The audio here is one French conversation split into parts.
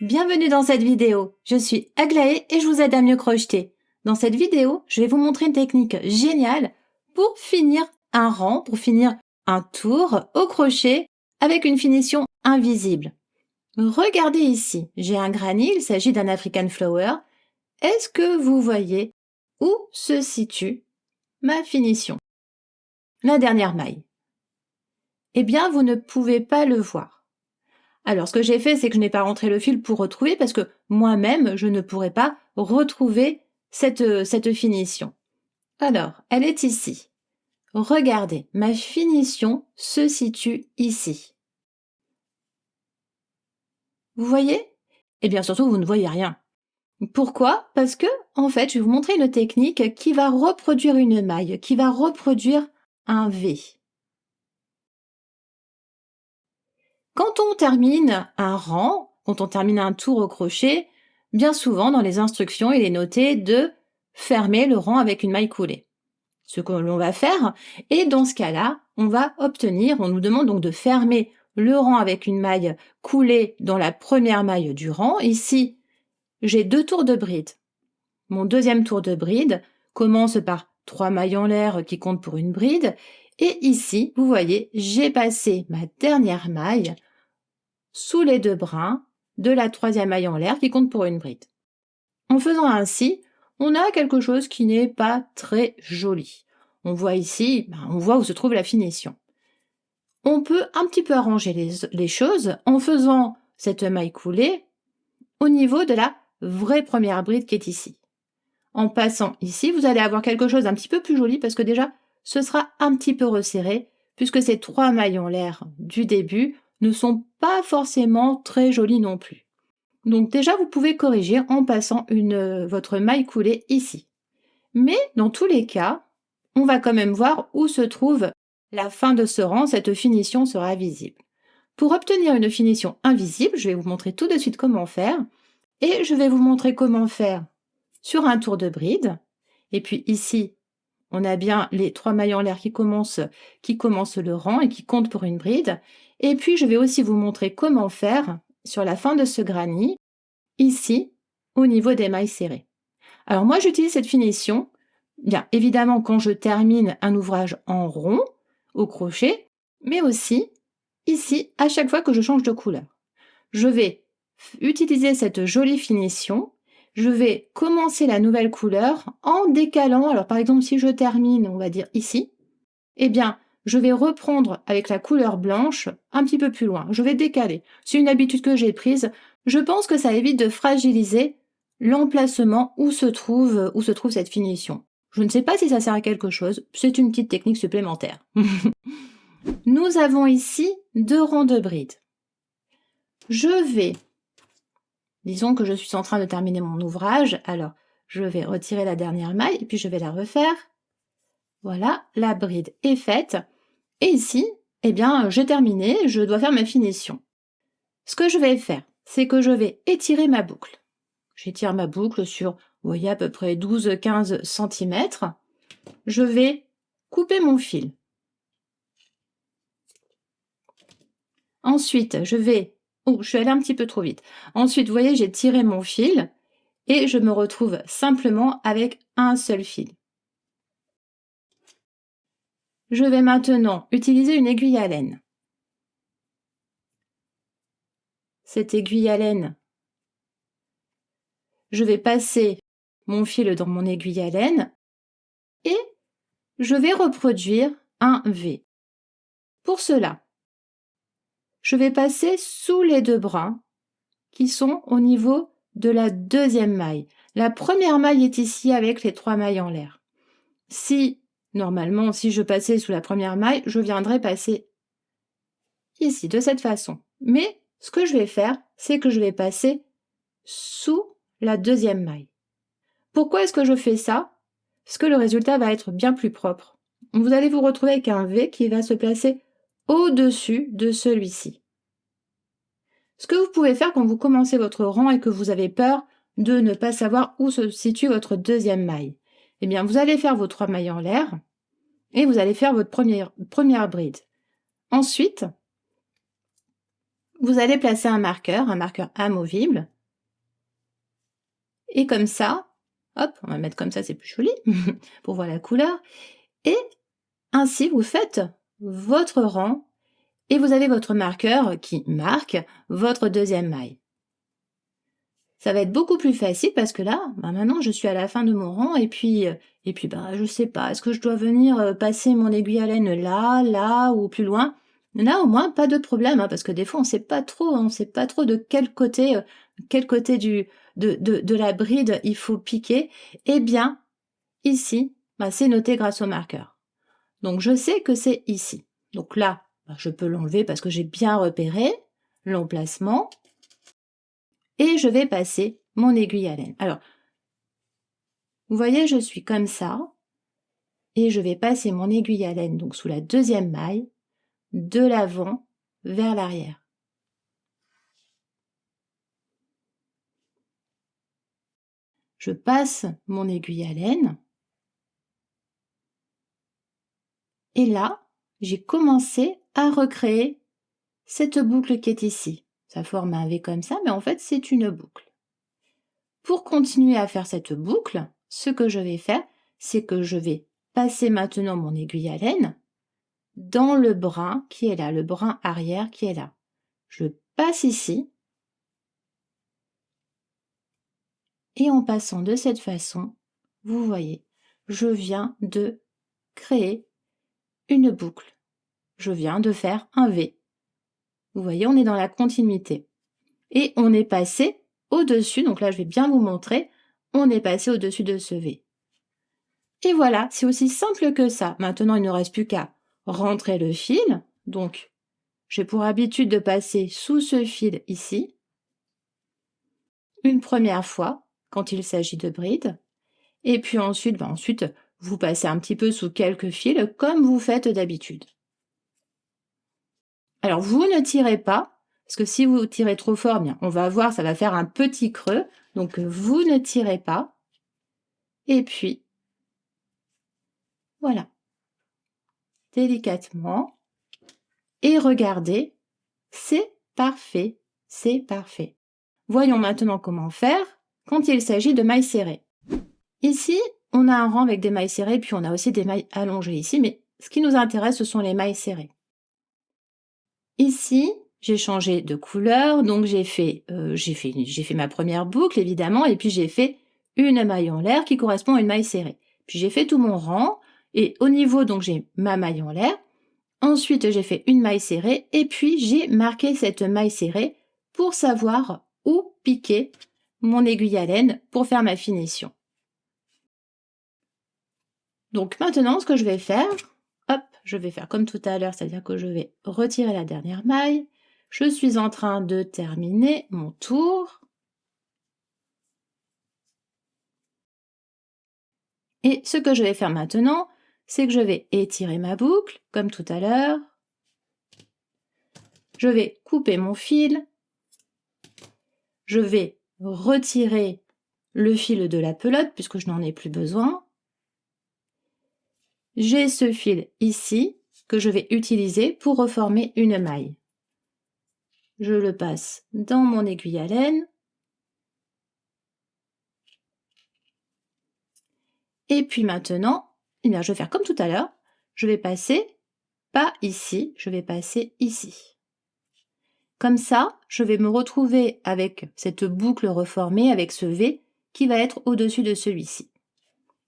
Bienvenue dans cette vidéo. Je suis Aglaé et je vous aide à mieux crocheter. Dans cette vidéo, je vais vous montrer une technique géniale pour finir un rang, pour finir un tour au crochet avec une finition invisible. Regardez ici, j'ai un granny, il s'agit d'un African Flower. Est-ce que vous voyez où se situe ma finition? La dernière maille. Eh bien, vous ne pouvez pas le voir. Alors, ce que j'ai fait, c'est que je n'ai pas rentré le fil pour retrouver parce que moi-même, je ne pourrais pas retrouver cette finition. Alors, elle est ici. Regardez, ma finition se situe ici. Vous voyez? Eh bien, surtout, vous ne voyez rien. Pourquoi? Parce que, en fait, je vais vous montrer une technique qui va reproduire une maille, qui va reproduire un V. Quand on termine un rang, quand on termine un tour au crochet, bien souvent dans les instructions, il est noté de fermer le rang avec une maille coulée. Ce que l'on va faire, et dans ce cas-là, on nous demande donc de fermer le rang avec une maille coulée dans la première maille du rang. Ici, j'ai 2 tours de bride. Mon deuxième tour de bride commence par 3 mailles en l'air qui comptent pour une bride. Et ici, vous voyez, j'ai passé ma dernière maille sous les 2 brins de la 3e maille en l'air qui compte pour une bride. En faisant ainsi, on a quelque chose qui n'est pas très joli. On voit ici, on voit où se trouve la finition. On peut un petit peu arranger les choses en faisant cette maille coulée au niveau de la vraie première bride qui est ici. En passant ici, vous allez avoir quelque chose d'un petit peu plus joli parce que déjà, ce sera un petit peu resserré puisque ces 3 mailles en l'air du début ne sont pas forcément très jolies non plus. Donc déjà, vous pouvez corriger en passant votre maille coulée ici. Mais dans tous les cas, on va quand même voir où se trouve la fin de ce rang, cette finition sera visible. Pour obtenir une finition invisible, je vais vous montrer tout de suite comment faire. Et je vais vous montrer comment faire sur un tour de bride. Et puis ici, on a bien les 3 mailles en l'air qui commencent le rang et qui comptent pour une bride. Et puis, je vais aussi vous montrer comment faire sur la fin de ce granny, ici, au niveau des mailles serrées. Alors moi, j'utilise cette finition, bien évidemment quand je termine un ouvrage en rond, au crochet, mais aussi ici, à chaque fois que je change de couleur. Je vais utiliser cette jolie finition, je vais commencer la nouvelle couleur en décalant, alors par exemple si je termine, on va dire ici, eh bien je vais reprendre avec la couleur blanche un petit peu plus loin, je vais décaler. C'est une habitude que j'ai prise, je pense que ça évite de fragiliser l'emplacement où se trouve cette finition. Je ne sais pas si ça sert à quelque chose, c'est une petite technique supplémentaire. Nous avons ici 2 rangs de brides. Disons que je suis en train de terminer mon ouvrage, alors je vais retirer la dernière maille et puis je vais la refaire. Voilà, la bride est faite. Et ici, eh bien, j'ai terminé, je dois faire ma finition. Ce que je vais faire, c'est que je vais étirer ma boucle. J'étire ma boucle sur, vous voyez, à peu près 12-15 cm. Je vais couper mon fil. Ensuite, je suis allée un petit peu trop vite. Ensuite, vous voyez, j'ai tiré mon fil et je me retrouve simplement avec un seul fil. Je vais maintenant utiliser une aiguille à laine. Cette aiguille à laine, je vais passer mon fil dans mon aiguille à laine et je vais reproduire un V. Pour cela, je vais passer sous les 2 brins qui sont au niveau de la 2e maille. La première maille est ici avec les 3 mailles en l'air. Normalement, si je passais sous la première maille, je viendrais passer ici, de cette façon. Mais ce que je vais faire, c'est que je vais passer sous la 2e maille. Pourquoi est-ce que je fais ça? Parce que le résultat va être bien plus propre. Vous allez vous retrouver avec un V qui va se placer au-dessus de celui-ci. Ce que vous pouvez faire quand vous commencez votre rang et que vous avez peur de ne pas savoir où se situe votre 2e maille, eh bien, vous allez faire vos 3 mailles en l'air et vous allez faire votre première bride. Ensuite, vous allez placer un marqueur amovible. Et comme ça, hop, on va mettre comme ça, c'est plus joli, pour voir la couleur. Et ainsi, vous faites votre rang et vous avez votre marqueur qui marque votre deuxième maille. Ça va être beaucoup plus facile parce que là, maintenant, je suis à la fin de mon rang et puis je sais pas, est-ce que je dois venir passer mon aiguille à laine là ou plus loin? Là, au moins, pas de problème, hein, parce que des fois, on sait pas trop, on sait pas trop de quel côté de la bride il faut piquer. Eh bien, ici, c'est noté grâce au marqueur. Donc, je sais que c'est ici. Donc là, je peux l'enlever parce que j'ai bien repéré l'emplacement. Et je vais passer mon aiguille à laine. Alors, vous voyez, je suis comme ça. Et je vais passer mon aiguille à laine, donc sous la deuxième maille, de l'avant vers l'arrière. Je passe mon aiguille à laine. Et là, j'ai commencé à recréer cette boucle qui est ici. Ça forme un V comme ça, mais en fait, c'est une boucle. Pour continuer à faire cette boucle, ce que je vais faire, c'est que je vais passer maintenant mon aiguille à laine dans le brin qui est là, le brin arrière qui est là. Je passe ici. Et en passant de cette façon, vous voyez, je viens de créer une boucle. Je viens de faire un V. Vous voyez, on est dans la continuité. Et on est passé au-dessus, donc là je vais bien vous montrer, on est passé au-dessus de ce V. Et voilà, c'est aussi simple que ça. Maintenant, il ne reste plus qu'à rentrer le fil. Donc, j'ai pour habitude de passer sous ce fil ici, une première fois, quand il s'agit de bride. Et puis ensuite, vous passez un petit peu sous quelques fils, comme vous faites d'habitude. Alors, vous ne tirez pas, parce que si vous tirez trop fort, bien, on va voir, ça va faire un petit creux. Donc, vous ne tirez pas. Et puis, voilà. Délicatement. Et regardez, c'est parfait. C'est parfait. Voyons maintenant comment faire quand il s'agit de mailles serrées. Ici, on a un rang avec des mailles serrées, puis on a aussi des mailles allongées ici, mais ce qui nous intéresse, ce sont les mailles serrées. Ici, j'ai changé de couleur, donc j'ai fait ma première boucle, évidemment, et puis j'ai fait une maille en l'air qui correspond à une maille serrée. Puis j'ai fait tout mon rang, et au niveau, donc j'ai ma maille en l'air. Ensuite, j'ai fait une maille serrée, et puis j'ai marqué cette maille serrée pour savoir où piquer mon aiguille à laine pour faire ma finition. Donc maintenant, ce que je vais faire, hop, je vais faire comme tout à l'heure, c'est-à-dire que je vais retirer la dernière maille. Je suis en train de terminer mon tour. Et ce que je vais faire maintenant, c'est que je vais étirer ma boucle, comme tout à l'heure. Je vais couper mon fil. Je vais retirer le fil de la pelote, puisque je n'en ai plus besoin. J'ai ce fil ici, que je vais utiliser pour reformer une maille. Je le passe dans mon aiguille à laine. Et puis maintenant, je vais faire comme tout à l'heure. Je vais passer, pas ici, je vais passer ici. Comme ça, je vais me retrouver avec cette boucle reformée, avec ce V qui va être au-dessus de celui-ci.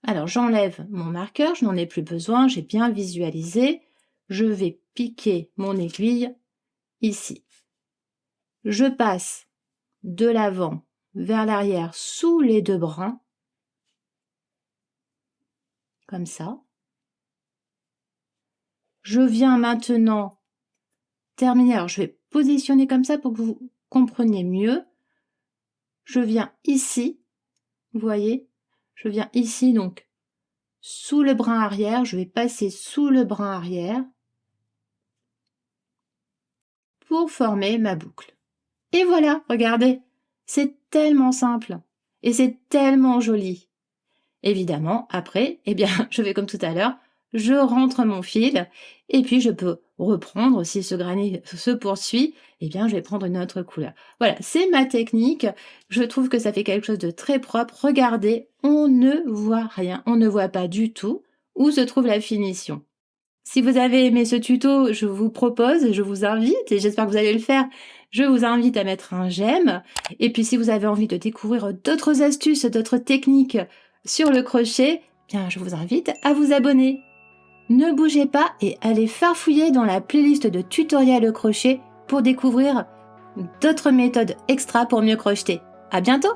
Alors, j'enlève mon marqueur, je n'en ai plus besoin, j'ai bien visualisé. Je vais piquer mon aiguille ici. Je passe de l'avant vers l'arrière sous les deux brins, comme ça. Je viens maintenant terminer, alors je vais positionner comme ça pour que vous compreniez mieux. Je viens ici, vous voyez, je viens ici donc sous le brin arrière, je vais passer sous le brin arrière pour former ma boucle. Et voilà, regardez, c'est tellement simple et c'est tellement joli. Évidemment, après, je vais comme tout à l'heure, je rentre mon fil et puis je peux reprendre si ce granit se poursuit eh bien, je vais prendre une autre couleur. Voilà, c'est ma technique. Je trouve que ça fait quelque chose de très propre. Regardez, on ne voit rien, on ne voit pas du tout où se trouve la finition. Si vous avez aimé ce tuto, je vous propose, je vous invite, et j'espère que vous allez le faire, je vous invite à mettre un j'aime. Et puis si vous avez envie de découvrir d'autres astuces, d'autres techniques sur le crochet, bien je vous invite à vous abonner. Ne bougez pas et allez farfouiller dans la playlist de tutoriels crochet pour découvrir d'autres méthodes extra pour mieux crocheter. À bientôt!